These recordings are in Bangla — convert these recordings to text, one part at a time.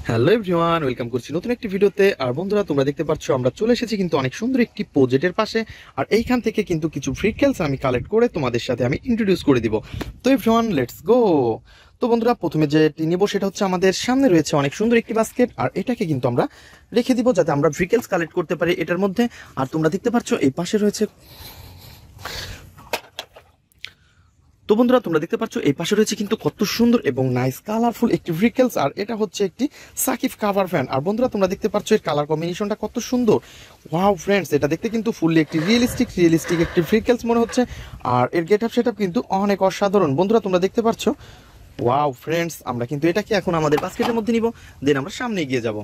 হ্যালো এভরিওয়ান, ওয়েলকাম করছি নতুন একটি ভিডিওতে। আর বন্ধুরা, তোমরা দেখতে পাচ্ছ আমরা চলে এসেছি কিন্তু অনেক সুন্দর একটি প্রজেক্টের পাশে। আর এইখান থেকে কিন্তু কিছু ভেহিকলস আমি কালেক্ট করে তোমাদের সাথে আমি ইন্ট্রোডিউস করে দিব। তো এভরিওয়ান, লেটস গো। তো বন্ধুরা, প্রথমে যেটি নিব সেটা হচ্ছে আমাদের সামনে রয়েছে অনেক সুন্দর একটি বাস্কেট। আর এটাকে কিন্তু আমরা রেখে দিব যাতে আমরা ভেহিকলস কালেক্ট করতে পারি এটার মধ্যে। আর তোমরা দেখতে পাচ্ছ এই পাশে রয়েছে, তো বন্ধুরা তোমরা দেখতে পাচ্ছ এই পাশে রয়েছে কিন্তু কত সুন্দর এবং নাইস কালারফুল একটি ভেহিকলস। আর এটা হচ্ছে একটি সাকিব কাভার ভ্যান। আর বন্ধুরা তোমরা দেখতে পাচ্ছ এর কালার কম্বিনেশনটা কত সুন্দর। ওয়াও ফ্রেন্ডস, এটা দেখতে কিন্তু ফুললি একটি রিয়েলিস্টিক একটি ভেহিকলস মনে হচ্ছে। আর এর গেট আপ সেট আপ কিন্তু অনেক অসাধারণ। বন্ধুরা তোমরা দেখতে পাচ্ছ, ওয়াও ফ্রেন্ডস, আমরা কিন্তু এটাকে এখন আমাদের বাস্কেটের মধ্যে নিব, দেন আমরা সামনে এগিয়ে যাব।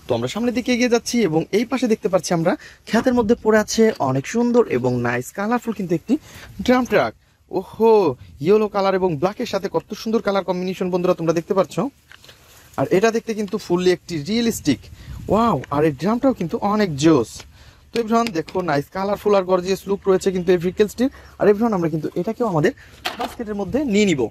তো আমরা সামনের দিকে এগিয়ে যাচ্ছি এবং এই পাশে দেখতে পাচ্ছি আমরা ক্ষেতের মধ্যে পড়ে আছে অনেক সুন্দর এবং নাইস কালারফুল কিন্তু একটি ড্রাম ট্রাক। ওহো, ইয়েলো কালার এবং ব্ল্যাকের সাথে কত সুন্দর কালার কম্বিনেশন বন্ধুরা তোমরা দেখতে পাচ্ছ। আর এটা দেখতে কিন্তু ফুললি একটি রিয়েলিস্টিক। ওয়াও, আর এই ড্রামটাও কিন্তু অনেক জোস। তো এভরিওয়ান দেখো, নাইস কালারফুল আর গর্জিয়াস লুক রয়েছে কিন্তু এই ভেহিকলসটির। আর এভরিওয়ান আমরা কিন্তু এটাকেও আমাদের বাস্কেটের মধ্যে নিয়ে নিব,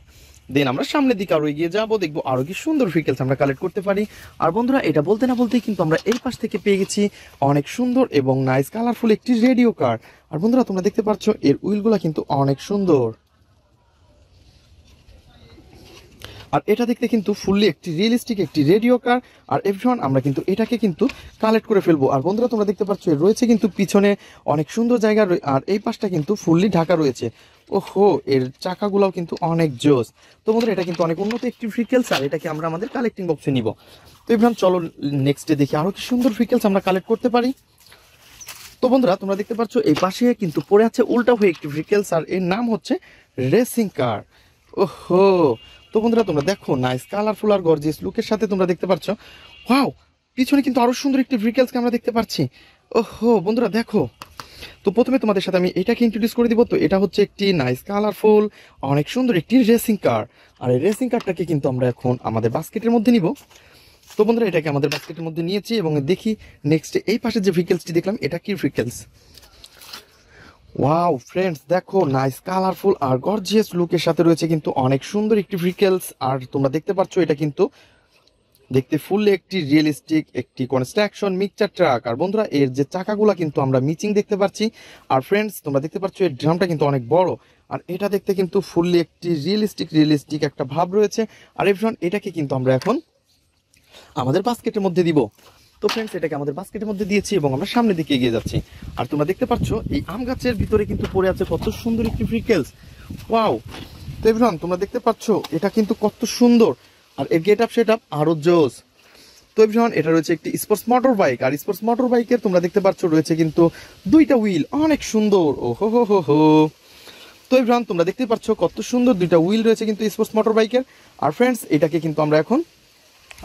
দেন আমরা সামনের দিকে আরো এগিয়ে যাবো, দেখবো আরো কি সুন্দর ভেহিকলস আমরা কালেক্ট করতে পারি। আর বন্ধুরা, এটা বলতে না বলতেই কিন্তু আমরা এই পাশ থেকে পেয়ে গেছি অনেক সুন্দর এবং নাইস কালারফুল একটি রেডিও কার। আর বন্ধুরা তোমরা দেখতে পাচ্ছ এর উইলগুলা কিন্তু অনেক সুন্দর। আর এটা দেখতে কিন্তু ফুললি একটি রিয়েলিস্টিক একটি রেডিও কার। আর এভরিওয়ান আমরা কিন্তু এটাকে কিন্তু কালেক্ট করে ফেলবো। আর বন্ধুরা তোমরা দেখতে পাচ্ছ এর রয়েছে কিন্তু পিছনে অনেক সুন্দর জায়গা, আর এই পাশটা কিন্তু ফুললি ঢাকা রয়েছে। ওহো, এর চাকাগুলোও কিন্তু অনেক জোস। তো বন্ধুরা, এটা কিন্তু অনেক উন্নত একটি ভেহিকলস। আর এটাকে আমরা আমাদের কালেক্টিং বক্সে নিব। তো এভরিওয়ান চলো নেক্সটে দেখি আরো কি সুন্দর ভেহিকলস আমরা কালেক্ট করতে পারি। তো বন্ধুরা তোমরা দেখতে পাচ্ছ এই পাশে কিন্তু পড়ে আছে উল্টা হয়ে একটি ভেহিকলস, আর এর নাম হচ্ছে রেসিং কার। ওহো, তো বন্ধুরা তোমরা দেখো নাইস কালারফুল আর গর্জিয়াস লুকের সাথে তোমরা দেখতে পাচ্ছ। ওয়াও, পিছনে কিন্তু আরো সুন্দর একটি ভেহিকলসকে আমরা দেখতে পাচ্ছি। ওহো বন্ধুরা দেখো, তো প্রথমে তোমাদের সাথে আমি এটাকে ইন্ট্রোডিউস করে দিব। তো এটা হচ্ছে একটি নাইস কালারফুল অনেক সুন্দর একটি রেসিং কার। আর এই রেসিং কারটাকে কিন্তু আমরা এখন আমাদের বাস্কেটের মধ্যে নিব। তো বন্ধুরা, এটাকে আমাদের বাস্কেটের মধ্যে নিয়েছি এবং দেখি নেক্সট এই পাশে যে ভেহিকলসটি দেখলাম এটা কি ভেহিকলস। ওয়াও ফ্রেন্ডস দেখো, নাইস কালারফুল আর গর্জিয়াস লুকের সাথে রয়েছে কিন্তু অনেক সুন্দর একটি ভেহিকলস। আর তোমরা দেখতে পাচ্ছ এটা কিন্তু দেখতে ফুললি একটি রিয়েলিস্টিক একটি কনস্ট্রাকশন মিক্সচার ট্রাক। আর বন্ধুরা, এর যে চাকাগুলা কিন্তু আমরা মিচিং দেখতে পাচ্ছি। আর ফ্রেন্ডস তোমরা দেখতে পাচ্ছ এর ড্রামটা কিন্তু অনেক বড়। আর এটা দেখতে কিন্তু ফুললি একটি রিয়েলিস্টিক একটা ভাব রয়েছে। আর এভরিওয়ান, এটাকে কিন্তু আমরা এখন আমাদের বাস্কেটের মধ্যে দিব। তো ফ্রেন্ডস, এটাকে আমাদের বাস্কেটের মধ্যে দিয়েছি এবং আমরা সামনের দিকে এগিয়ে যাচ্ছি। আর তোমরা দেখতে পাচ্ছ এই আম গাছের ভিতরে কিন্তু পড়ে আছে কত সুন্দর একটি ভেহিকলস। ওয়াও, তো এভরিওয়ান তোমরা দেখতে পাচ্ছ এটা কিন্তু কত সুন্দর। আর এর গেট আপ সেট আপ আরো জোস। তো এভরিওয়ান, এটা রয়েছে একটি স্পোর্টস মোটর বাইক। আর স্পোর্টস মোটর বাইকের তোমরা দেখতে পাচ্ছ রয়েছে কিন্তু দুইটা হুইল, অনেক সুন্দর। ও হো হো হো হো। তো এভরিওয়ান তোমরা দেখতে পাচ্ছ কত সুন্দর দুইটা হুইল রয়েছে কিন্তু স্পোর্টস মোটর বাইকের। আর ফ্রেন্ডস, এটাকে কিন্তু আমরা এখন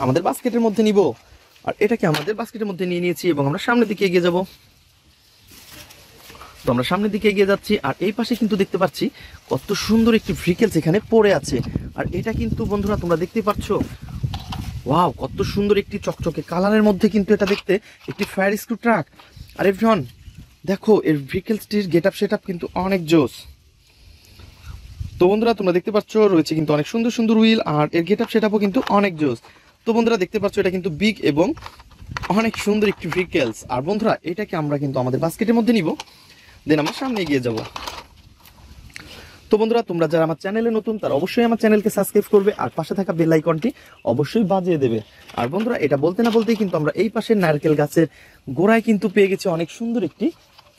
আমাদের বাস্কেটের মধ্যে নিব। আর এটাকে আমাদের বাস্কেটের মধ্যে নিয়ে নিয়েছি এবং আমরা সামনের দিকে এগিয়ে যাব। তো আমরা সামনের দিকে এগিয়ে যাচ্ছি। আর এই পাশে কিন্তু দেখতে পাচ্ছি কত সুন্দর একটি ভেহিকলস এখানে পড়ে আছে। আর এটা কিন্তু বন্ধুরা তোমরা দেখতে পাচ্ছ, ওয়াও কত সুন্দর একটি চকচকে কালারের মধ্যে কিন্তু এটা দেখতে একটি ফায়ার স্ক্রু ট্রাক। আর এভরিওয়ান দেখো, এর ভেহিকলসটির গেট আপ সেট আপ কিন্তু অনেক জোস। তো বন্ধুরা তোমরা দেখতে পাচ্ছ রয়েছে কিন্তু অনেক সুন্দর সুন্দর হুইল, আর এর গেট আপ সেট আপও কিন্তু অনেক জোস। তো বন্ধুরা দেখতে পাচ্ছ এটা কিন্তু বিগ এবং অনেক সুন্দর একটি ভেহিকলস। আর বন্ধুরা, এটাকে আমরা কিন্তু আমাদের বাস্কেটের মধ্যে নিব, দেন আমরা সামনে এগিয়ে যাব। তো বন্ধুরা, তোমরা যারা আমার চ্যানেলে নতুন তারা অবশ্যই আমার চ্যানেলকে সাবস্ক্রাইব করবে আর পাশে থাকা বেল আইকনটি অবশ্যই বাজিয়ে দেবে। আর বন্ধুরা, এটা বলতে না বলতেই কিন্তু আমরা এই পাশের নারকেল গাছের গোড়ায় কিন্তু পেয়ে গেছি অনেক সুন্দর একটি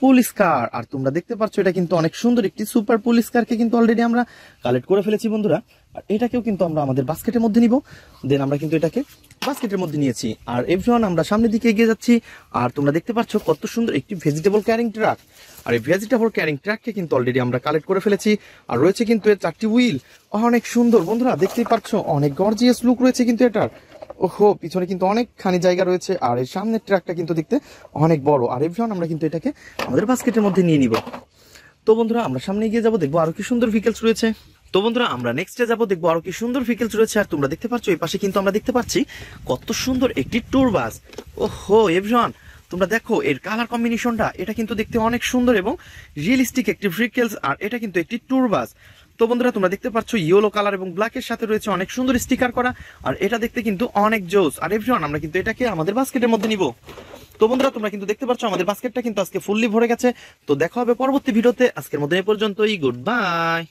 পুলিশ কার। আর তোমরা দেখতে পাচ্ছ এটা কিন্তু অনেক সুন্দর একটি সুপার পুলিশ কারকে কিন্তু অলরেডি আমরা কালেক্ট করে ফেলেছি বন্ধুরা। আর এটাকেও কিন্তু আমরা আমাদের বাস্কেটের মধ্যে নিব, দেন আমরা কিন্তু এটাকে বাস্কেটের মধ্যে নিয়েছি। আর এভরিওয়ান আমরা সামনের দিকে এগিয়ে যাচ্ছি। আর তোমরা দেখতে পাচ্ছ কত সুন্দর একটি ভেজিটেবল ক্যারিং ট্রাক। আর এই ভেজিটেবল ক্যারিং ট্রাককে কিন্তু অলরেডি আমরা কালেক্ট করে ফেলেছি। আর রয়েছে কিন্তু এর 4টি হুইল, অনেক সুন্দর। বন্ধুরা দেখতেই পাচ্ছ অনেক গর্জিয়াস লুক রয়েছে কিন্তু এটার। ওহো, পিছনে কিন্তু অনেকখানি জায়গা রয়েছে। আর এই সামনের ট্রাকটা কিন্তু দেখতে অনেক বড়। আর এভরিওয়ান আমরা কিন্তু এটাকে আমাদের বাস্কেটের মধ্যে নিয়ে নিব। তো বন্ধুরা, আমরা সামনে এগিয়ে যাবো, দেখবো আরো কি সুন্দর ভেহিকলস রয়েছে। তো বন্ধুরা, আমরা নেক্সটে যাবো, দেখবো আরো কি সুন্দর ভেহিকলস রয়েছে। আর তোমরা দেখতে পাচ্ছ এই পাশে কিন্তু আমরা দেখতে পাচ্ছি কত সুন্দর একটি ট্যুর বাস। ওহো এভরিওয়ান, তোমরা দেখো এর কালার কম্বিনেশনটা, এটা কিন্তু দেখতে অনেক সুন্দর এবং রিয়েলিস্টিক একটি ভেহিকলস। আর এটা কিন্তু একটি ট্যুর বাস। তো বন্ধুরা তোমরা দেখতে পাচ্ছ ইয়েলো কালার এবং ব্ল্যাকের সাথে রয়েছে অনেক সুন্দর স্টিকার করা, আর এটা দেখতে কিন্তু অনেক জোস। আর এভরিওয়ান আমরা কিন্তু এটাকে আমাদের বাস্কেটের মধ্যে নিব। তো বন্ধুরা তোমরা কিন্তু দেখতে পাচ্ছ আমাদের বাস্কেটটা কিন্তু আজকে ফুললি ভরে গেছে। তো দেখা হবে পরবর্তী ভিডিওতে, আজকের মধ্যে এ পর্যন্তই, গুড বাই।